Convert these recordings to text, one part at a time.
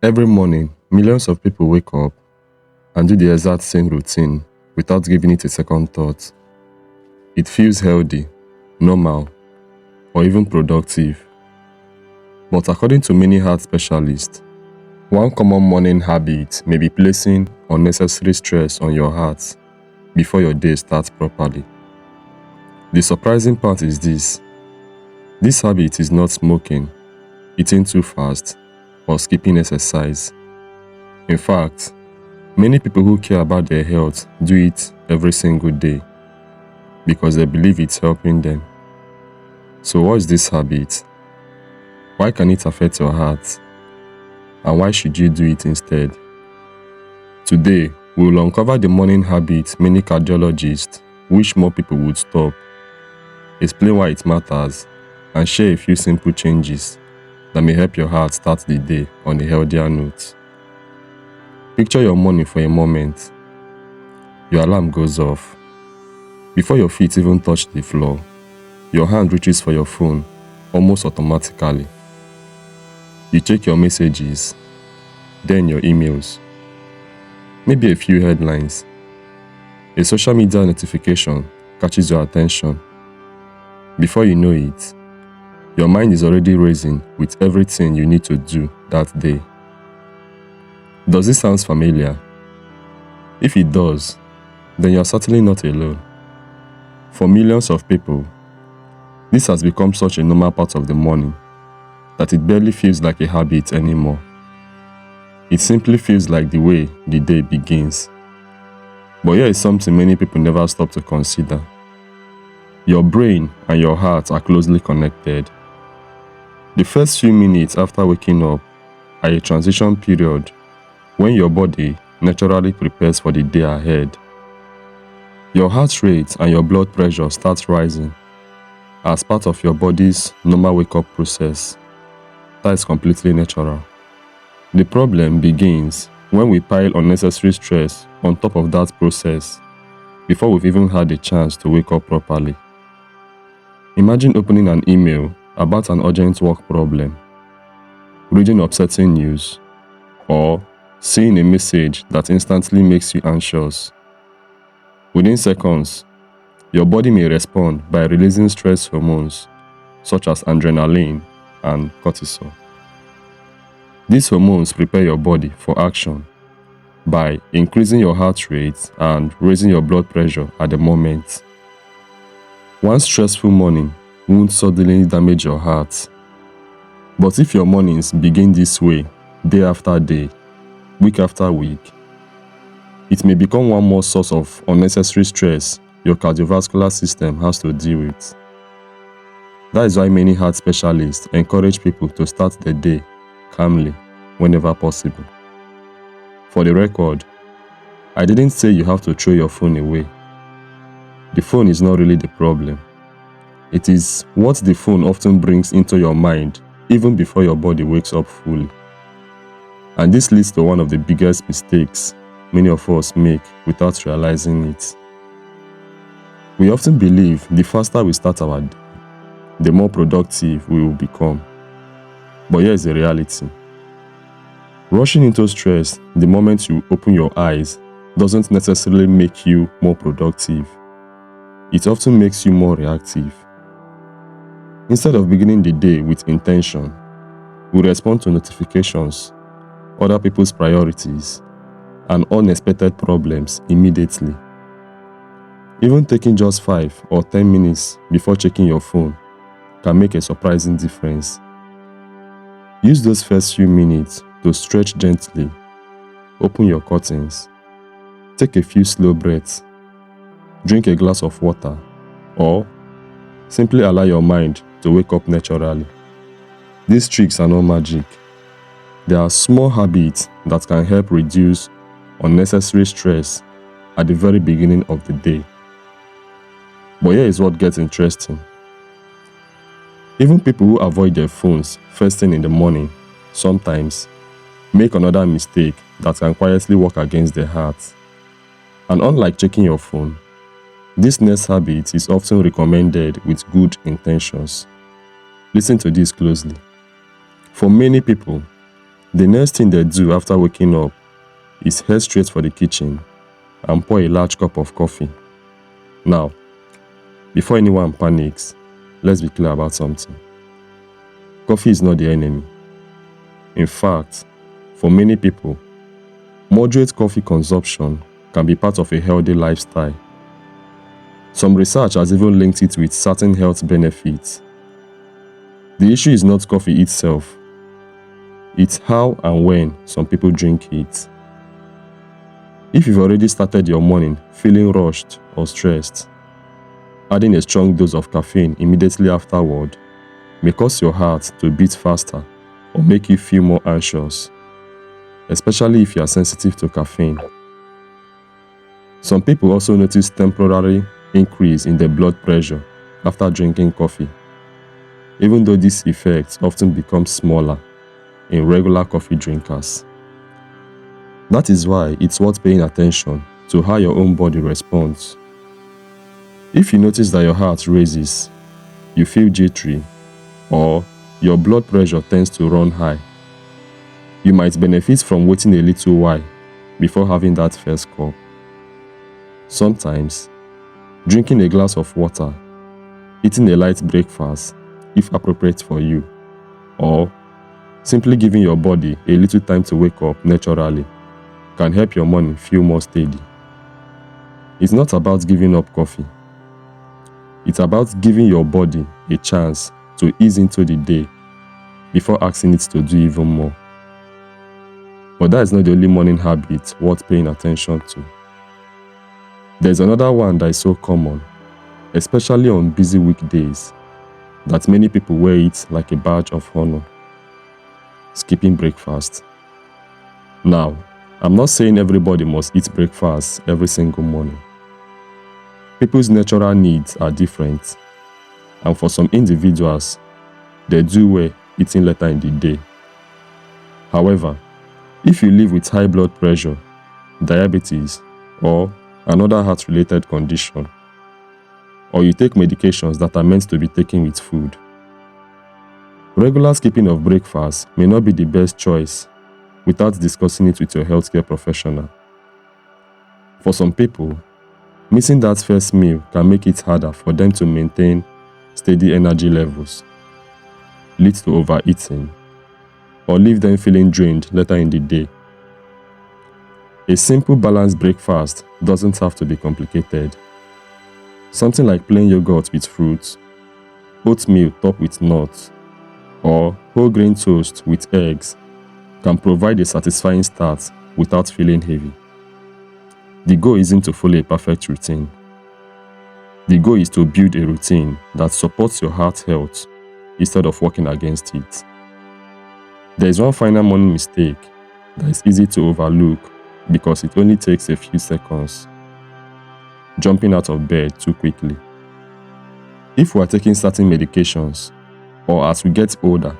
Every morning, millions of people wake up and do the exact same routine without giving it a second thought. It feels healthy, normal, or even productive. But according to many health specialists, one common morning habit may be placing unnecessary stress on your heart before your day starts properly. The surprising part is this. This habit is not smoking, eating too fast, or skipping exercise. In fact, many people who care about their health do it every single day because they believe it's helping them. So what is this habit? Why can it affect your heart? And why should you do it instead? Today, we will uncover the morning habit many cardiologists wish more people would stop, explain why it matters, and share a few simple changes that may help your heart start the day on a healthier note. Picture your morning for a moment. Your alarm goes off. Before your feet even touch the floor, your hand reaches for your phone almost automatically. You check your messages, then your emails, maybe a few headlines. A social media notification catches your attention. Before you know it, your mind is already racing with everything you need to do that day. Does this sound familiar? If it does, then you're certainly not alone. For millions of people, this has become such a normal part of the morning that it barely feels like a habit anymore. It simply feels like the way the day begins. But here is something many people never stop to consider. Your brain and your heart are closely connected. The first few minutes after waking up are a transition period when your body naturally prepares for the day ahead. Your heart rate and your blood pressure start rising as part of your body's normal wake-up process. That is completely natural. The problem begins when we pile unnecessary stress on top of that process before we've even had a chance to wake up properly. Imagine opening an email about an urgent work problem, reading upsetting news, or seeing a message that instantly makes you anxious. Within seconds, your body may respond by releasing stress hormones such as adrenaline and cortisol. These hormones prepare your body for action by increasing your heart rate and raising your blood pressure at the moment. One stressful morning won't suddenly damage your heart. But if your mornings begin this way, day after day, week after week, it may become one more source of unnecessary stress your cardiovascular system has to deal with. That is why many heart specialists encourage people to start the day calmly whenever possible. For the record, I didn't say you have to throw your phone away. The phone is not really the problem. It is what the phone often brings into your mind even before your body wakes up fully. And this leads to one of the biggest mistakes many of us make without realizing it. We often believe the faster we start our day, the more productive we will become. But here is the reality. Rushing into stress the moment you open your eyes doesn't necessarily make you more productive. It often makes you more reactive. Instead of beginning the day with intention, we respond to notifications, other people's priorities, and unexpected problems immediately. Even taking just 5 or 10 minutes before checking your phone can make a surprising difference. Use those first few minutes to stretch gently, open your curtains, take a few slow breaths, drink a glass of water, or simply allow your mind to wake up naturally. These tricks are not magic. They are small habits that can help reduce unnecessary stress at the very beginning of the day. But here is what gets interesting. Even people who avoid their phones first thing in the morning sometimes make another mistake that can quietly work against their heart. And unlike checking your phone, this next habit is often recommended with good intentions. Listen to this closely. For many people, The next thing they do after waking up is head straight for the kitchen and pour a large cup of coffee. Now, before anyone panics, let's be clear about something. Coffee is not the enemy. In fact, for many people, moderate coffee consumption can be part of a healthy lifestyle. Some research has even linked it with certain health benefits. The issue is not coffee itself, it's how and when some people drink it. If you've already started your morning feeling rushed or stressed, adding a strong dose of caffeine immediately afterward may cause your heart to beat faster or make you feel more anxious, especially if you are sensitive to caffeine. Some people also notice temporary increase in their blood pressure after drinking coffee, even though these effects often become smaller in regular coffee drinkers. That is why it's worth paying attention to how your own body responds. If you notice that your heart races, you feel jittery, or your blood pressure tends to run high, you might benefit from waiting a little while before having that first cup. Sometimes, drinking a glass of water, eating a light breakfast, if appropriate for you, or simply giving your body a little time to wake up naturally can help your morning feel more steady. It's not about giving up coffee. It's about giving your body a chance to ease into the day before asking it to do even more. But that is not the only morning habit worth paying attention to. There's another one that is so common, especially on busy weekdays, that many people wear it like a badge of honor: skipping breakfast. Now, I'm not saying everybody must eat breakfast every single morning. People's natural needs are different, and for some individuals, they do well eating later in the day. However, if you live with high blood pressure, diabetes, or another heart-related condition, or you take medications that are meant to be taken with food, regular skipping of breakfast may not be the best choice without discussing it with your healthcare professional. For some people, missing that first meal can make it harder for them to maintain steady energy levels, lead to overeating, or leave them feeling drained later in the day. A simple balanced breakfast doesn't have to be complicated. Something like plain yogurt with fruits, oatmeal topped with nuts, or whole grain toast with eggs can provide a satisfying start without feeling heavy. The goal isn't to follow a perfect routine. The goal is to build a routine that supports your heart health instead of working against it. There is one final morning mistake that is easy to overlook because it only takes a few seconds: jumping out of bed too quickly. If we are taking certain medications, or as we get older,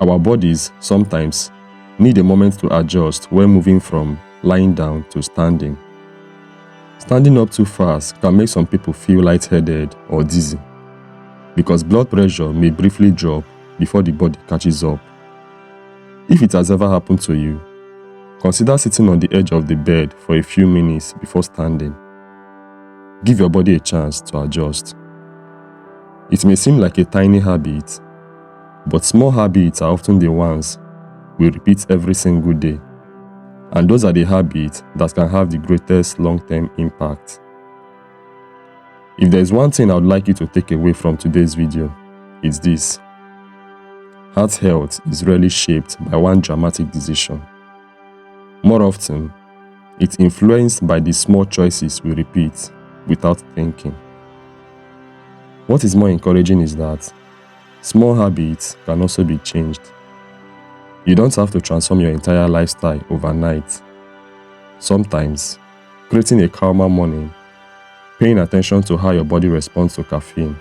our bodies sometimes need a moment to adjust when moving from lying down to standing. Standing up too fast can make some people feel lightheaded or dizzy because blood pressure may briefly drop before the body catches up. If it has ever happened to you, consider sitting on the edge of the bed for a few minutes before standing. Give your body a chance to adjust. It may seem like a tiny habit, but small habits are often the ones we repeat every single day. And those are the habits that can have the greatest long-term impact. If there is one thing I would like you to take away from today's video, it's this: heart health is rarely shaped by one dramatic decision. More often, it's influenced by the small choices we repeat without thinking. What is more encouraging is that small habits can also be changed. You don't have to transform your entire lifestyle overnight. Sometimes, creating a calmer morning, paying attention to how your body responds to caffeine,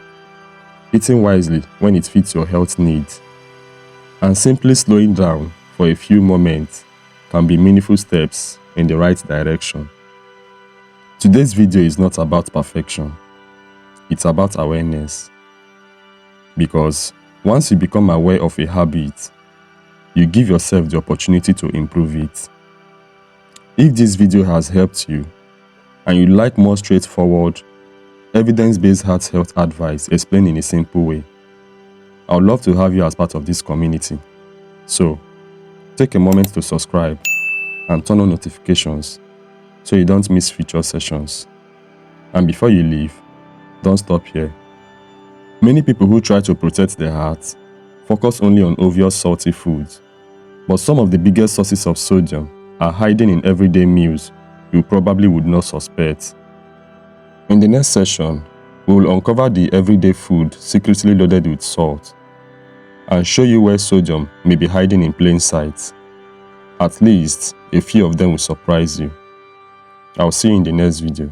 eating wisely when it fits your health needs, and simply slowing down for a few moments can be meaningful steps in the right direction. Today's video is not about perfection. It's about awareness. Because once you become aware of a habit, you give yourself the opportunity to improve it. If this video has helped you and you like more straightforward, evidence-based heart health advice explained in a simple way, I would love to have you as part of this community. So, take a moment to subscribe and turn on notifications so you don't miss future sessions. And before you leave, don't stop here. Many people who try to protect their heart focus only on obvious salty foods, but some of the biggest sources of sodium are hiding in everyday meals you probably would not suspect. In the next session, we will uncover the everyday food secretly loaded with salt and show you where sodium may be hiding in plain sight. At least, a few of them will surprise you. I'll see you in the next video.